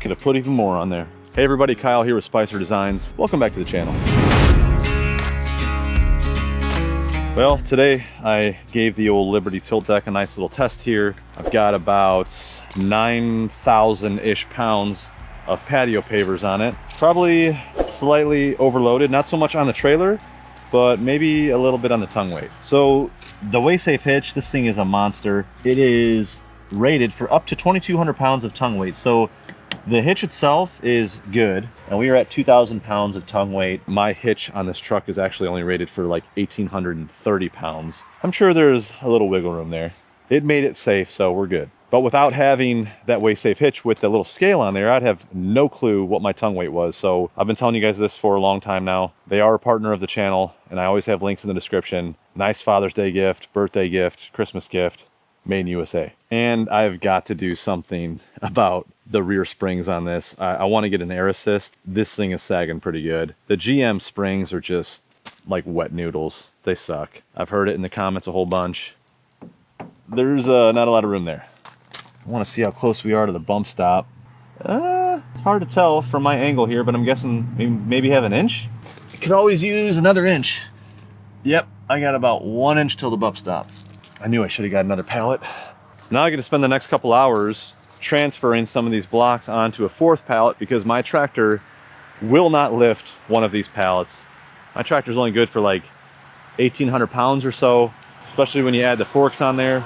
Could have put even more on there. Hey everybody, Kyle here with Spicer Designs. Welcome back to the channel. Well, today I gave the old Liberty tilt deck a nice little test here. I've got about 9,000-ish pounds of patio pavers on it. Probably slightly overloaded, not so much on the trailer, but maybe a little bit on the tongue weight. So the weigh-safe hitch, this thing is a monster. It is rated for up to 2,200 pounds of tongue weight. So the hitch itself is good, and we are at 2,000 pounds of tongue weight. My hitch on this truck is actually only rated for like 1,830 pounds. I'm sure there's a little wiggle room there. It made it safe, so we're good. But without having that weigh-safe hitch with the little scale on there, I'd have no clue what my tongue weight was. So I've been telling you guys this for a long time now. They are a partner of the channel, and I always have links in the description. Nice Father's Day gift, birthday gift, Christmas gift, made in USA. And I've got to do something about the rear springs on this. I want to get an air assist. This thing is sagging pretty good. The GM springs are just like wet noodles. They suck. I've heard it in the comments a whole bunch. There's not a lot of room there. I want to see how close we are to the bump stop. It's hard to tell from my angle here, but I'm guessing maybe have an inch. Could always use another inch. Yep, I got about 1 inch till the bump stop. I knew I should have got another pallet. So now I get to spend the next couple hours transferring some of these blocks onto a fourth pallet because my tractor will not lift one of these pallets. My tractor's only good for like 1,800 pounds or so, especially when you add the forks on there.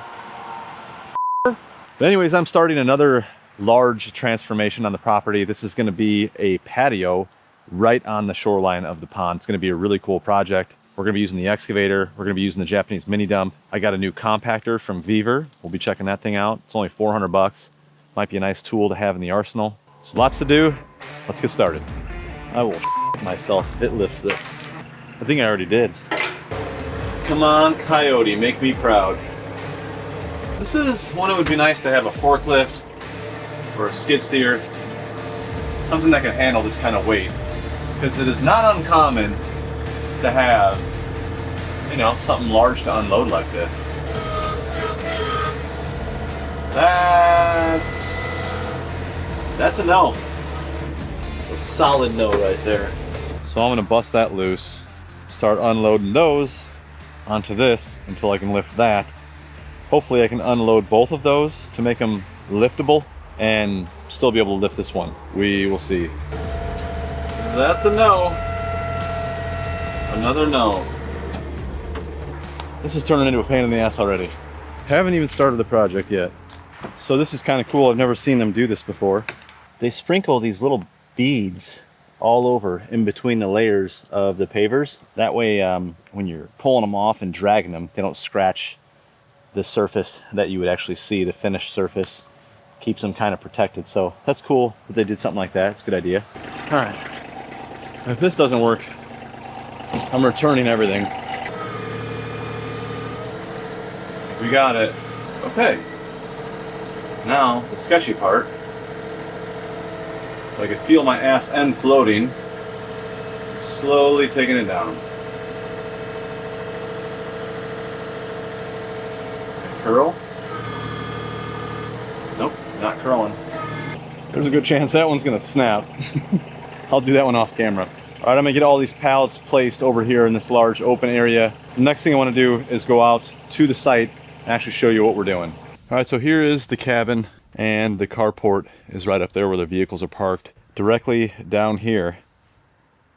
But anyways, I'm starting another large transformation on the property. This is going to be a patio right on the shoreline of the pond. It's going to be a really cool project. We're going to be using the excavator. We're going to be using the Japanese mini dump. I got a new compactor from Weaver. We'll be checking that thing out. It's only 400 bucks. Might be a nice tool to have in the arsenal. So lots to do. Let's get started. I will myself if it lifts this. I think I already did. Come on, Coyote, make me proud. This is one it would be nice to have a forklift or a skid steer. Something that can handle this kind of weight. Because it is not uncommon to have, you know, something large to unload like this. That's a no. It's a solid no right there. So I'm gonna bust that loose, start unloading those onto this until I can lift that. Hopefully I can unload both of those to make them liftable and still be able to lift this one. We will see. That's a no. Another no. This is turning into a pain in the ass already. Haven't even started the project yet. So this is kind of cool. I've never seen them do this before. They sprinkle these little beads all over in between the layers of the pavers. That way, when you're pulling them off and dragging them, they don't scratch the surface that you would actually see, the finished surface. Keeps them kind of protected. So that's cool that they did something like that. It's a good idea. All right. If this doesn't work, I'm returning everything. We got it. Okay. Now, the sketchy part. I could feel my ass end floating. Slowly taking it down. Curl? Nope, not curling. There's a good chance that one's gonna snap. I'll do that one off camera. All right, I'm gonna get all these pallets placed over here in this large open area. The next thing I wanna do is go out to the site and actually show you what we're doing. All right, so here is the cabin and the carport is right up there where the vehicles are parked. Directly down here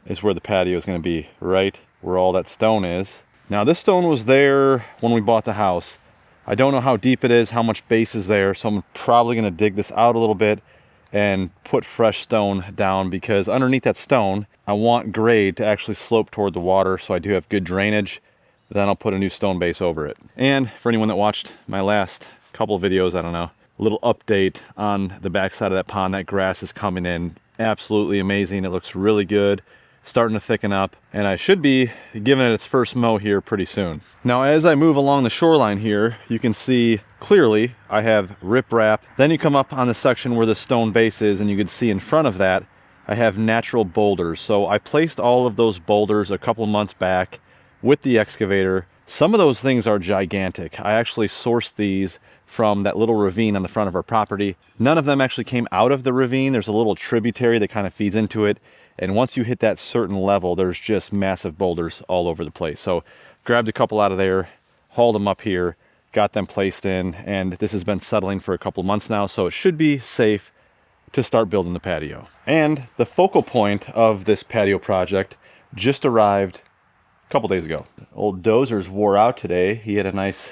is where the patio is gonna be, right where all that stone is. Now this stone was there when we bought the house. I don't know how deep it is, how much base is there, so I'm probably gonna dig this out a little bit and put fresh stone down because underneath that stone, I want grade to actually slope toward the water so I do have good drainage. Then I'll put a new stone base over it. And for anyone that watched my last couple of videos, I don't know, a little update on the backside of that pond. That grass is coming in absolutely amazing. It looks really good, starting to thicken up, and I should be giving it its first mow here pretty soon. Now as I move along the shoreline here, you can see clearly I have riprap. Then you come up on the section where the stone base is and you can see in front of that I have natural boulders. So I placed all of those boulders a couple months back with the excavator. Some of those things are gigantic. I actually sourced these from that little ravine on the front of our property. None of them actually came out of the ravine. There's a little tributary that kind of feeds into it. And once you hit that certain level, there's just massive boulders all over the place. So grabbed a couple out of there, hauled them up here, got them placed in, and this has been settling for a couple months now, so it should be safe to start building the patio. And the focal point of this patio project just arrived a couple days ago. Old Dozer's wore out today. He had a nice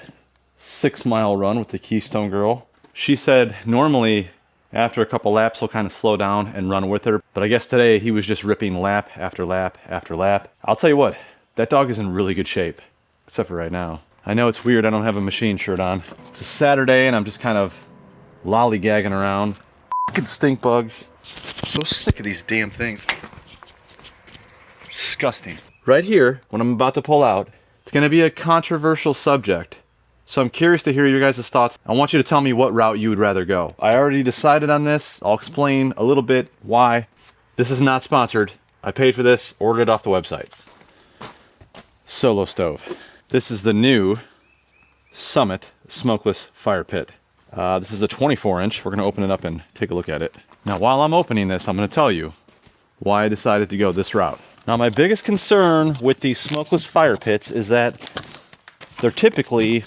6-mile run with the Keystone Girl. She said normally after a couple laps he'll kind of slow down and run with her, but I guess today he was just ripping lap after lap after lap. I'll tell you what, that dog is in really good shape, except for right now. I know it's weird, I don't have a machine shirt on. It's a Saturday and I'm just kind of lollygagging around. Fucking stink bugs. I'm so sick of these damn things. Disgusting. Right here, when I'm about to pull out, it's gonna be a controversial subject. So I'm curious to hear your guys' thoughts. I want you to tell me what route you would rather go. I already decided on this. I'll explain a little bit why. This is not sponsored. I paid for this, ordered it off the website. Solo stove. This is the new Summit Smokeless fire pit. This is a 24-inch. We're gonna open it up and take a look at it. Now, while I'm opening this, I'm gonna tell you why I decided to go this route. Now, my biggest concern with these smokeless fire pits is that they're typically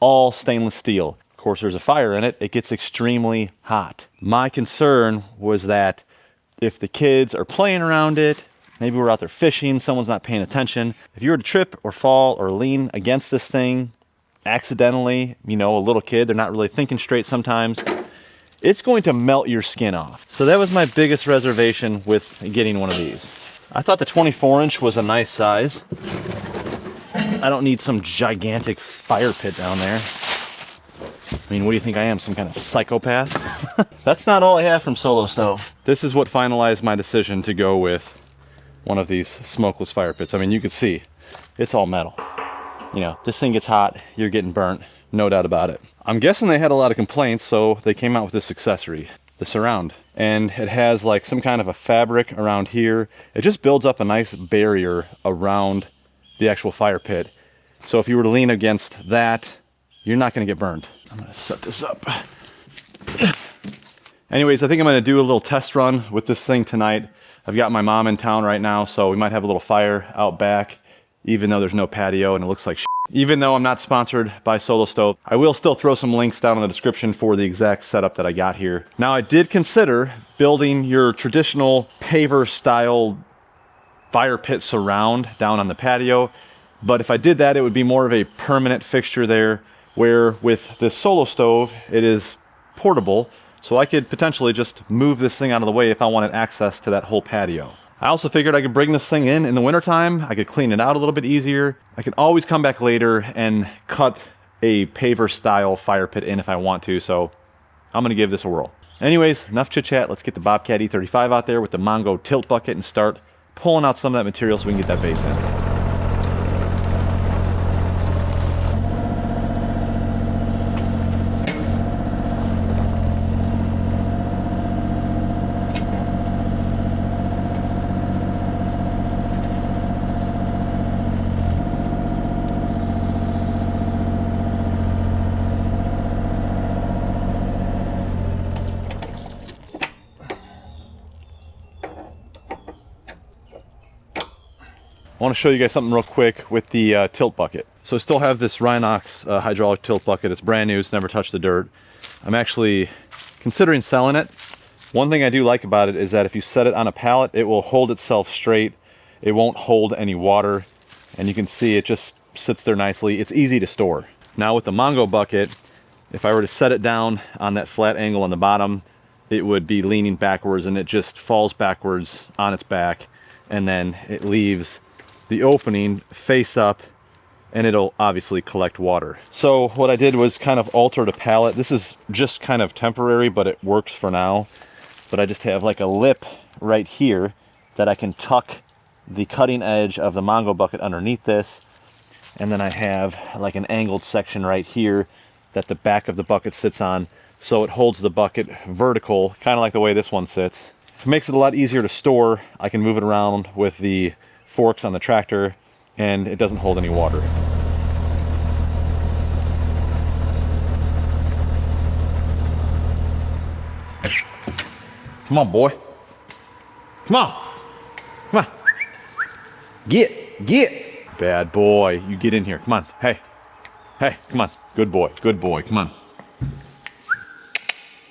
all stainless steel. Of course, there's a fire in it, it gets extremely hot. My concern was that if the kids are playing around it, maybe we're out there fishing, someone's not paying attention. If you were to trip or fall or lean against this thing accidentally, you know, a little kid, they're not really thinking straight sometimes, it's going to melt your skin off. So that was my biggest reservation with getting one of these. I thought the 24-inch was a nice size. I don't need some gigantic fire pit down there. I mean, what do you think I am, some kind of psychopath? That's not all I have from Solo Stove. This is what finalized my decision to go with one of these smokeless fire pits. I mean, you can see, it's all metal. You know, this thing gets hot, you're getting burnt, no doubt about it. I'm guessing they had a lot of complaints, so they came out with this accessory, the surround. And it has like some kind of a fabric around here. It just builds up a nice barrier around the actual fire pit. So if you were to lean against that, you're not gonna get burned. I'm gonna set this up. Anyways, I think I'm gonna do a little test run with this thing tonight. I've got my mom in town right now, so we might have a little fire out back, even though there's no patio and it looks like shit. Even though I'm not sponsored by Solo Stove, I will still throw some links down in the description for the exact setup that I got here. Now, I did consider building your traditional paver style fire pit surround down on the patio, but if I did that, it would be more of a permanent fixture there, where with this Solo Stove, it is portable, so I could potentially just move this thing out of the way if I wanted access to that whole patio. I also figured I could bring this thing in the wintertime. I could clean it out a little bit easier. I can always come back later and cut a paver style fire pit in if I want to, so I'm gonna give this a whirl. Anyways, enough chit chat. Let's get the Bobcat E35 out there with the Mongo tilt bucket and start pulling out some of that material so we can get that base in. I want to show you guys something real quick with the tilt bucket. So I still have this Rhinox hydraulic tilt bucket. It's brand new, it's never touched the dirt. I'm actually considering selling it. One thing I do like about it is that if you set it on a pallet, it will hold itself straight. It won't hold any water. And you can see it just sits there nicely. It's easy to store. Now with the Mongo bucket, if I were to set it down on that flat angle on the bottom, it would be leaning backwards and it just falls backwards on its back. And then it leaves the opening face up and it'll obviously collect water. So what I did was kind of alter the pallet. This is just kind of temporary, but it works for now. But I just have like a lip right here that I can tuck the cutting edge of the Mongo bucket underneath this. And then I have like an angled section right here that the back of the bucket sits on. So it holds the bucket vertical, kind of like the way this one sits. It makes it a lot easier to store. I can move it around with the forks on the tractor and it doesn't hold any water. Come on, boy. Come on. Come on. Get. Bad boy. You get in here. Come on. Hey. Hey, come on. Good boy. Good boy. Come on.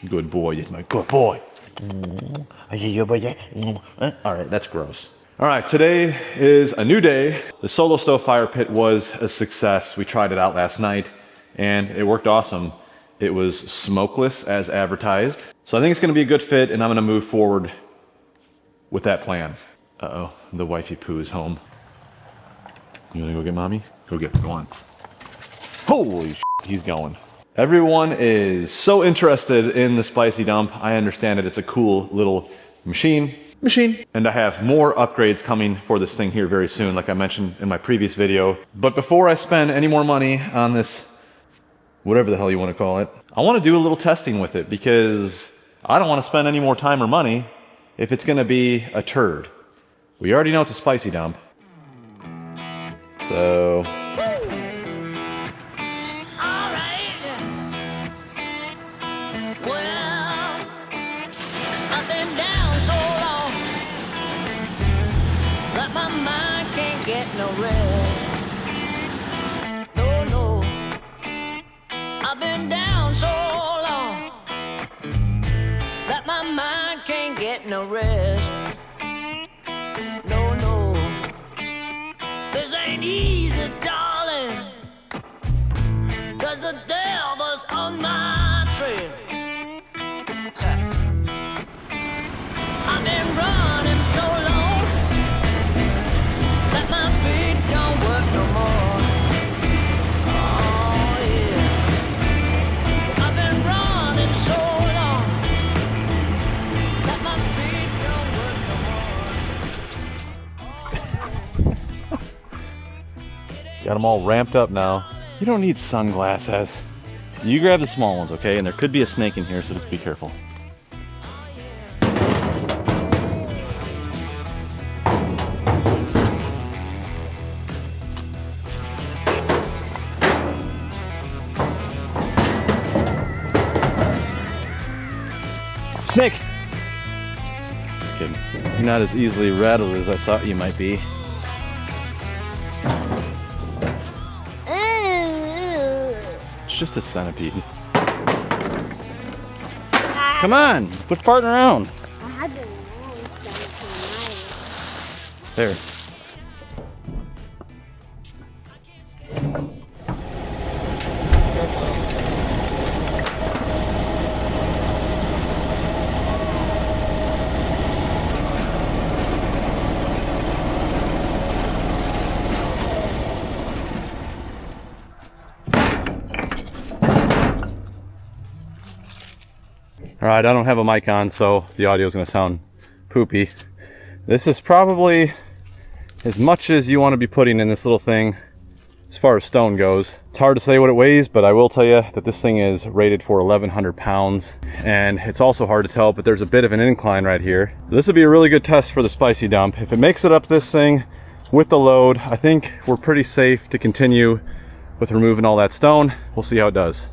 Good boy. You're my good boy. All right, that's gross. All right, today is a new day. The solo stove fire pit was a success. We tried it out last night and it worked awesome. It was smokeless as advertised. So I think it's gonna be a good fit and I'm gonna move forward with that plan. Uh-oh, the wifey poo is home. You wanna go get mommy? Go on. Holy shit, he's going. Everyone is so interested in the spicy dump. I understand it, it's a cool little machine. And I have more upgrades coming for this thing here very soon, like I mentioned in my previous video. But before I spend any more money on this, whatever the hell you want to call it, I want to do a little testing with it because I don't want to spend any more time or money if it's going to be a turd. We already know it's a spicy dump. So... no rest. No, I've been down so long that my mind can't get no rest. No, this ain't easy, darling, 'cause the devil's on my trail. I've been running so long don't work no more. Oh yeah, I've been running so long that my feet don't work no more. Got them all ramped up now. You don't need sunglasses. You grab the small ones, okay? And there could be a snake in here, so just be careful. Snake! Just kidding. You're not as easily rattled as I thought you might be. It's just a centipede. Come on, quit farting around. There. Alright, I don't have a mic on, so the audio is going to sound poopy. This is probably as much as you want to be putting in this little thing as far as stone goes. It's hard to say what it weighs, but I will tell you that this thing is rated for 1,100 pounds. And it's also hard to tell, but there's a bit of an incline right here. This would be a really good test for the spicy dump. If it makes it up this thing with the load, I think we're pretty safe to continue with removing all that stone. We'll see how it does.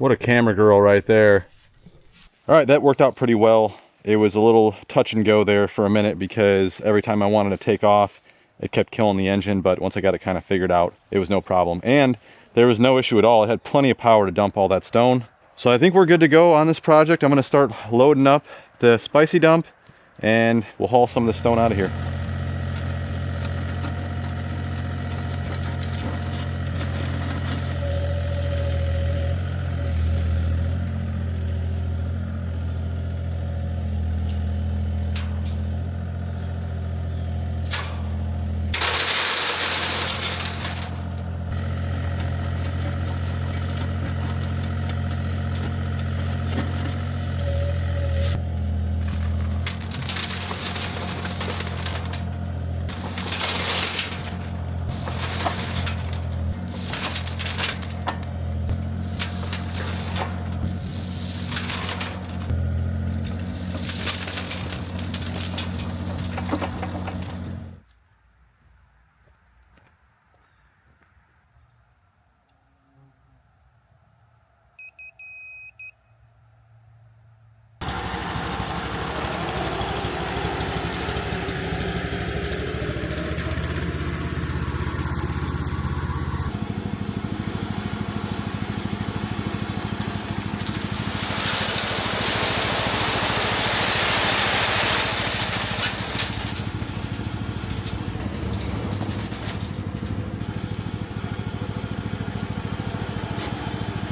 What a camera girl right there. All right, that worked out pretty well. It was a little touch and go there for a minute because every time I wanted to take off, it kept killing the engine, but once I got it kind of figured out, it was no problem. And there was no issue at all. It had plenty of power to dump all that stone. So I think we're good to go on this project. I'm gonna start loading up the spicy dump and we'll haul some of the stone out of here.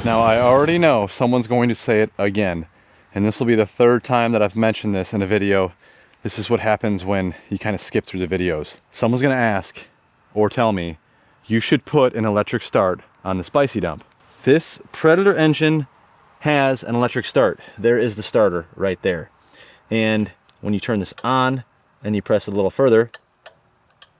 Now I already know someone's going to say it again, and this will be the third time that I've mentioned this in a video. This is what happens when you kind of skip through the videos. Someone's gonna ask or tell me, you should put an electric start on the spicy dump. This Predator engine has an electric start. There is the starter right there. And when you turn this on and you press it a little further,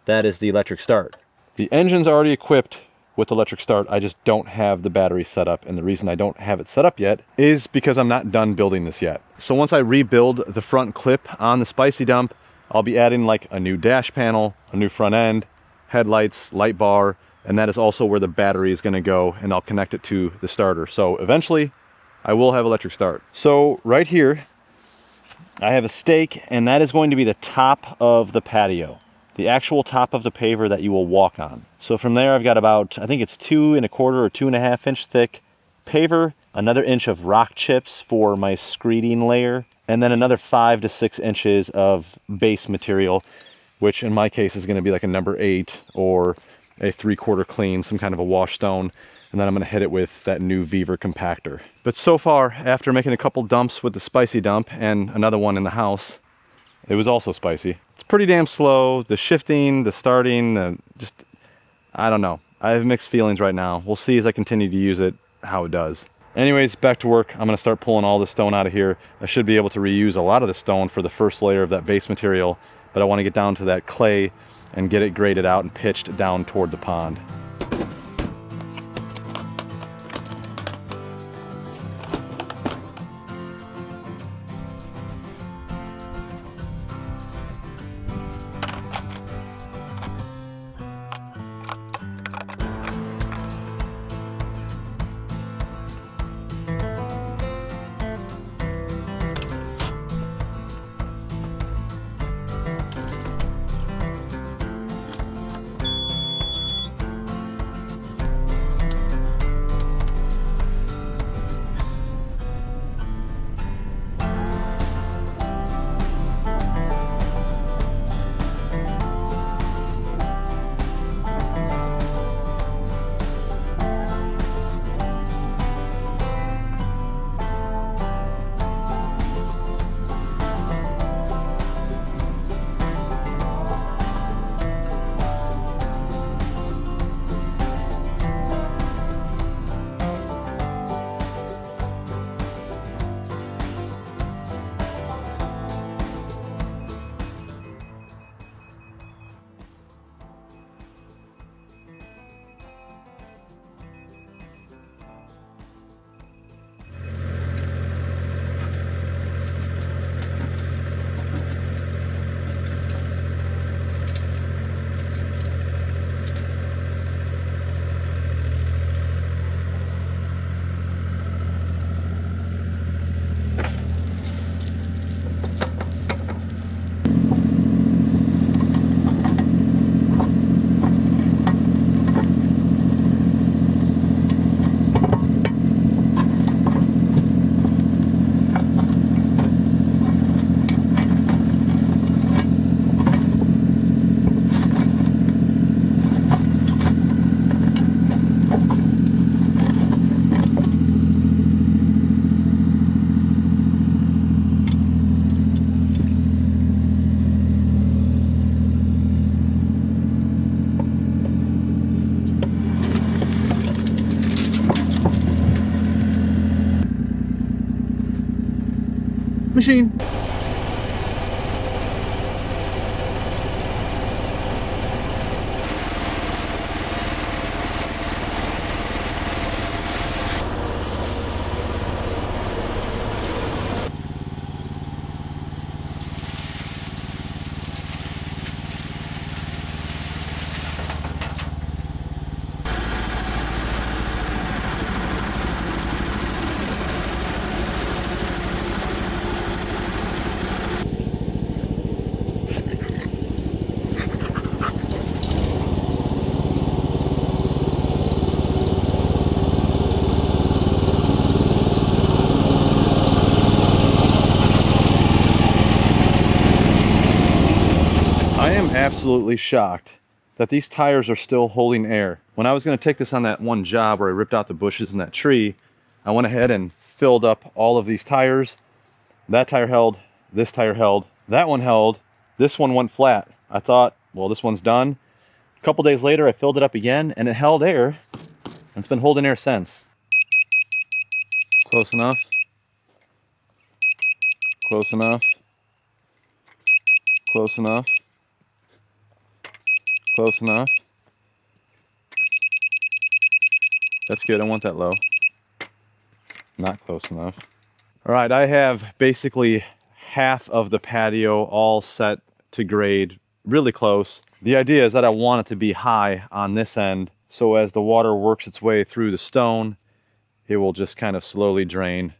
that is the electric start. The engine's already equipped with electric start. I just don't have the battery set up, and the reason I don't have it set up yet is because I'm not done building this yet. So once I rebuild the front clip on the spicy dump, I'll be adding like a new dash panel, a new front end, headlights, light bar, and that is also where the battery is going to go, and I'll connect it to the starter. So eventually I will have electric start. So right here I have a stake, and that is going to be the top of the patio, the actual top of the paver that you will walk on. So from there I've got about, I think it's 2 1/4 or 2.5 inch thick paver, another inch of rock chips for my screeding layer, and then another 5 to 6 inches of base material, which in my case is going to be like a number 8 or a 3/4 clean, some kind of a wash stone. And then I'm going to hit it with that new Beaver compactor. But so far, after making a couple dumps with the spicy dump and another one in the house, it was also spicy. It's pretty damn slow. The shifting, the starting, just, I don't know. I have mixed feelings right now. We'll see as I continue to use it, how it does. Anyways, back to work. I'm gonna start pulling all the stone out of here. I should be able to reuse a lot of the stone for the first layer of that base material, but I wanna get down to that clay and get it graded out and pitched down toward the pond. Machine. I am absolutely shocked that these tires are still holding air. When I was going to take this on that one job where I ripped out the bushes in that tree, I went ahead and filled up all of these tires. That tire held, this tire held, that one held, this one went flat. I thought, well, this one's done. A couple days later, I filled it up again and it held air, and it's been holding air since. Close enough. Close enough. Close enough. Close enough. That's good, I want that low. Not close enough. All right, I have basically half of the patio all set to grade, really close. The idea is that I want it to be high on this end, so as the water works its way through the stone, it will just kind of slowly drain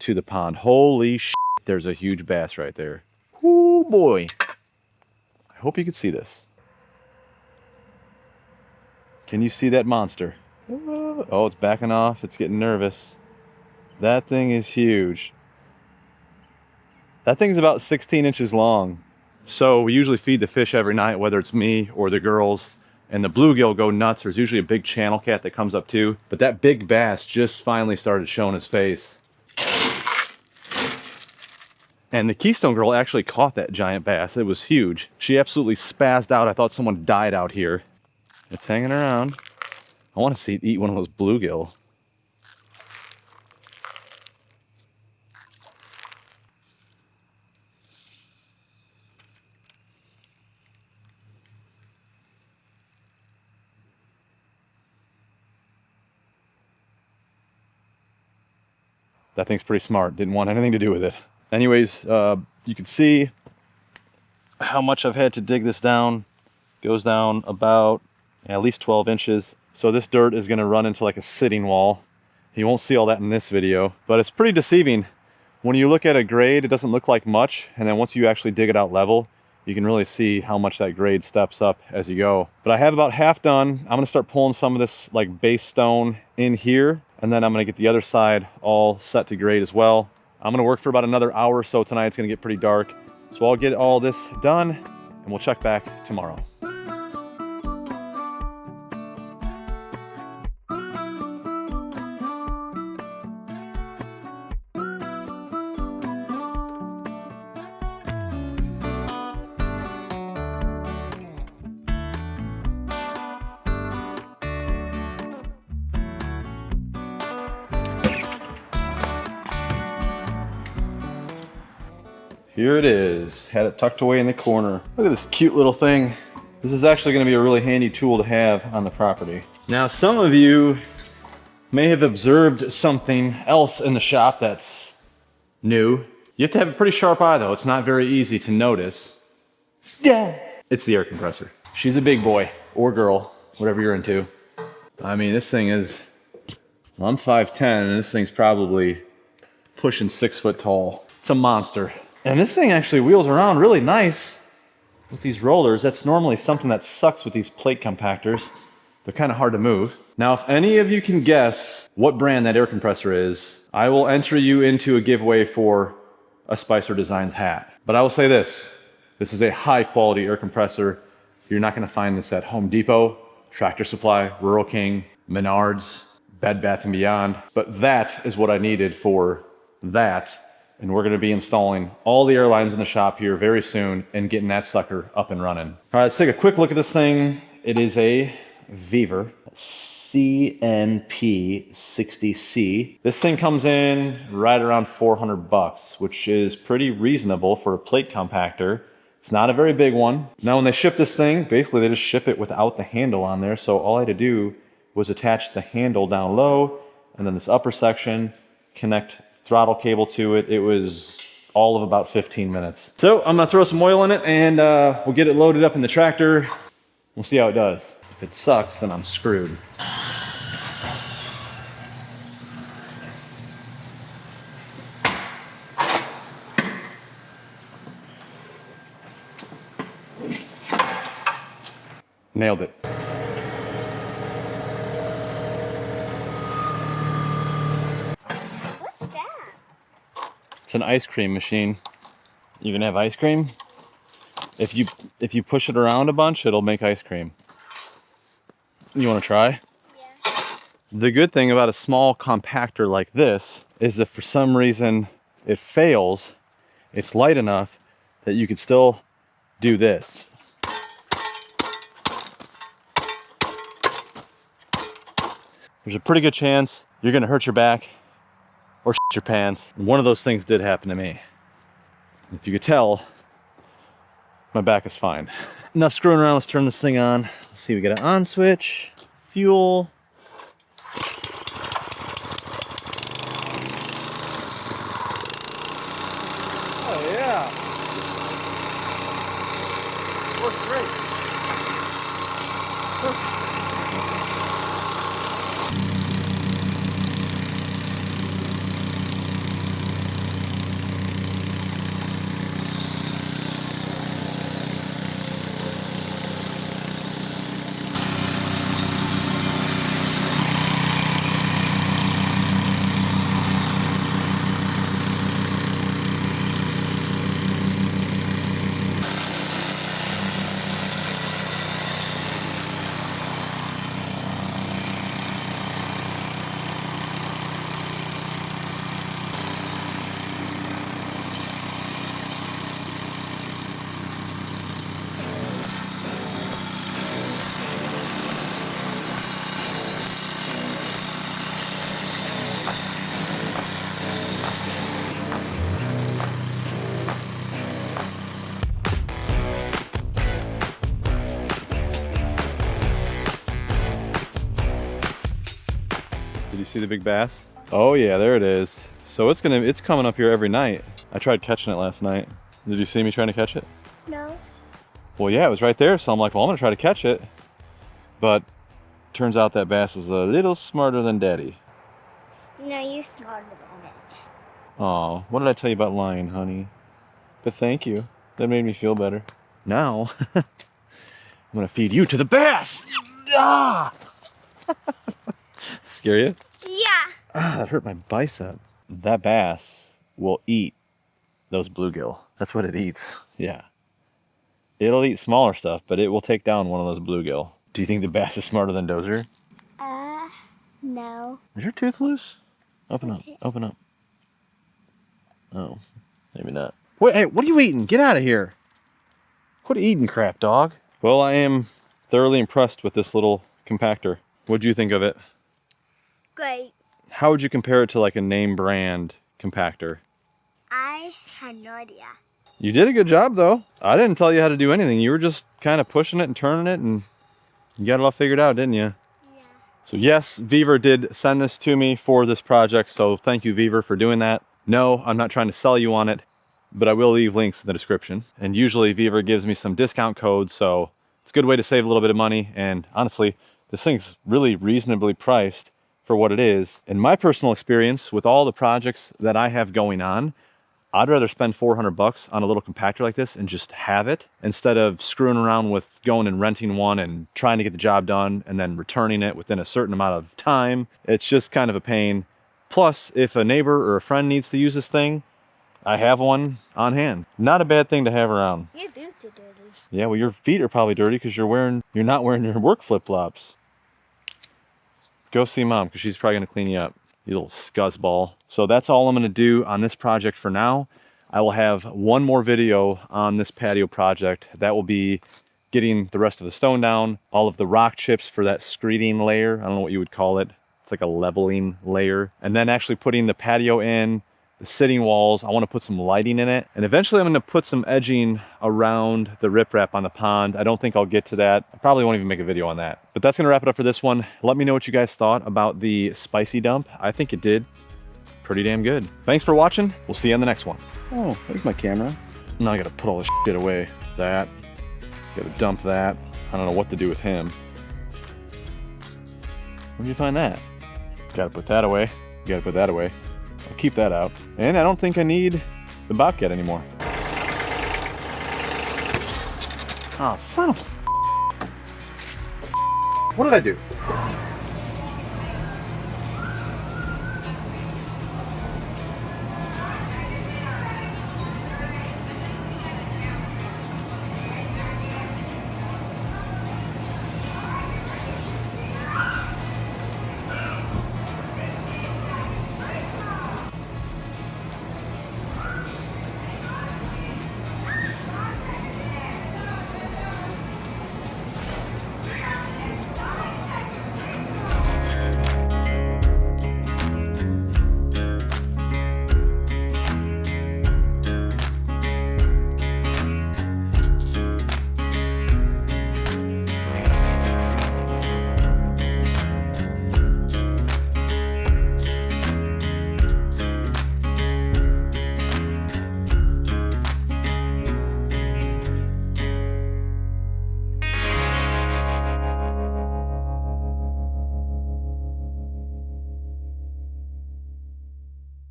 to the pond. Holy shit, there's a huge bass right there. Ooh boy. I hope you can see this. Can you see that monster? Oh, it's backing off. It's getting nervous. That thing is huge. That thing's about 16 inches long. So we usually feed the fish every night, whether it's me or the girls. And the bluegill go nuts. There's usually a big channel cat that comes up too. But that big bass just finally started showing his face. And the Keystone girl actually caught that giant bass. It was huge. She absolutely spazzed out. I thought someone died out here. It's hanging around. I want to see it eat one of those bluegill. That thing's pretty smart. Didn't want anything to do with it. Anyways, you can see how much I've had to dig this down. Goes down about at least 12 inches. So this dirt is gonna run into like a sitting wall. You won't see all that in this video, but it's pretty deceiving. When you look at a grade, it doesn't look like much. And then once you actually dig it out level, you can really see how much that grade steps up as you go. But I have about half done. I'm gonna start pulling some of this like base stone in here, and then I'm gonna get the other side all set to grade as well. I'm gonna work for about another hour or so tonight. It's gonna get pretty dark. So I'll get all this done and we'll check back tomorrow. Here it is. Had it tucked away in the corner. Look at this cute little thing. This is actually going to be a really handy tool to have on the property. Now, some of you may have observed something else in the shop that's new. You have to have a pretty sharp eye though. It's not very easy to notice. Yeah. It's the air compressor. She's a big boy or girl, whatever you're into. I mean, this thing is, well, I'm 5'10", and this thing's probably pushing 6 foot tall. It's a monster. And this thing actually wheels around really nice with these rollers. That's normally something that sucks with these plate compactors. They're kind of hard to move. Now, if any of you can guess what brand that air compressor is, I will enter you into a giveaway for a Spicer Designs hat. But I will say this is a high quality air compressor. You're not gonna find this at Home Depot, Tractor Supply, Rural King, Menards, Bed Bath & Beyond. But that is what I needed for that. And we're gonna be installing all the air lines in the shop here very soon and getting that sucker up and running. All right, let's take a quick look at this thing. It is a Beaver CNP60C. This thing comes in right around 400 bucks, which is pretty reasonable for a plate compactor. It's not a very big one. Now when they ship this thing, basically they just ship it without the handle on there. So all I had to do was attach the handle down low and then this upper section, connect throttle cable to it. It was all of about 15 minutes. So I'm gonna throw some oil in it and we'll get it loaded up in the tractor. We'll see how it does. If it sucks, then I'm screwed. Nailed it. What's that? It's an ice cream machine. You gonna have ice cream? If you push it around a bunch, it'll make ice cream. You wanna try? Yeah. The good thing about a small compactor like this is if for some reason it fails, it's light enough that you could still do this. There's a pretty good chance you're gonna hurt your back or shit your pants. One of those things did happen to me. If you could tell, my back is fine. Enough screwing around, let's turn this thing on. Let's see, we got an on switch, fuel. Oh yeah. Works great. Did you see the big bass? Oh yeah, there it is. So it's coming up here every night. I tried catching it last night. Did you see me trying to catch it? No. Well, yeah, it was right there. So I'm like, well, I'm gonna try to catch it. But turns out that bass is a little smarter than daddy. No, you started on it. Oh, what did I tell you about lying, honey? But thank you. That made me feel better. Now, I'm gonna feed you to the bass. Ah! Scare you? Yeah. Ah, that hurt my bicep. That bass will eat those bluegill. That's what it eats. Yeah. It'll eat smaller stuff, but it will take down one of those bluegill. Do you think the bass is smarter than Dozer? No. Is your tooth loose? Open up. Open up. Oh, maybe not. Wait, hey, what are you eating? Get out of here. Quit eating crap, dog. Well, I am thoroughly impressed with this little compactor. What'd you think of it? Great. How would you compare it to like a name brand compactor? I had no idea. You did a good job though. I didn't tell you how to do anything. You were just kind of pushing it and turning it and you got it all figured out, didn't you? Yeah. So yes, Beaver did send this to me for this project. So thank you, Beaver, for doing that. No, I'm not trying to sell you on it, but I will leave links in the description. And usually Beaver gives me some discount codes. So it's a good way to save a little bit of money. And honestly, this thing's really reasonably priced for what it is. In my personal experience with all the projects that I have going on, I'd rather spend 400 bucks on a little compactor like this and just have it instead of screwing around with going and renting one and trying to get the job done and then returning it within a certain amount of time. It's just kind of a pain. Plus, if a neighbor or a friend needs to use this thing, I have one on hand. Not a bad thing to have around. Your boots are dirty. Yeah, well, your feet are probably dirty because you're not wearing your work flip-flops. Go see mom because she's probably gonna clean you up, you little scuzzball. So that's all I'm gonna do on this project for now. I will have one more video on this patio project. That will be getting the rest of the stone down, all of the rock chips for that screeding layer. I don't know what you would call it. It's like a leveling layer. And then actually putting the patio in, the sitting walls. I want to put some lighting in it. And eventually I'm going to put some edging around the riprap on the pond. I don't think I'll get to that. I probably won't even make a video on that. But that's going to wrap it up for this one. Let me know what you guys thought about the spicy dump. I think it did pretty damn good. Thanks for watching. We'll see you on the next one. Oh, there's my camera. Now I got to put all this shit away. That. Got to dump that. I don't know what to do with him. Where'd you find that? Got to put that away. Got to put that away. I'll keep that out. And I don't think I need the bobcat anymore. Oh, son of a... What did I do?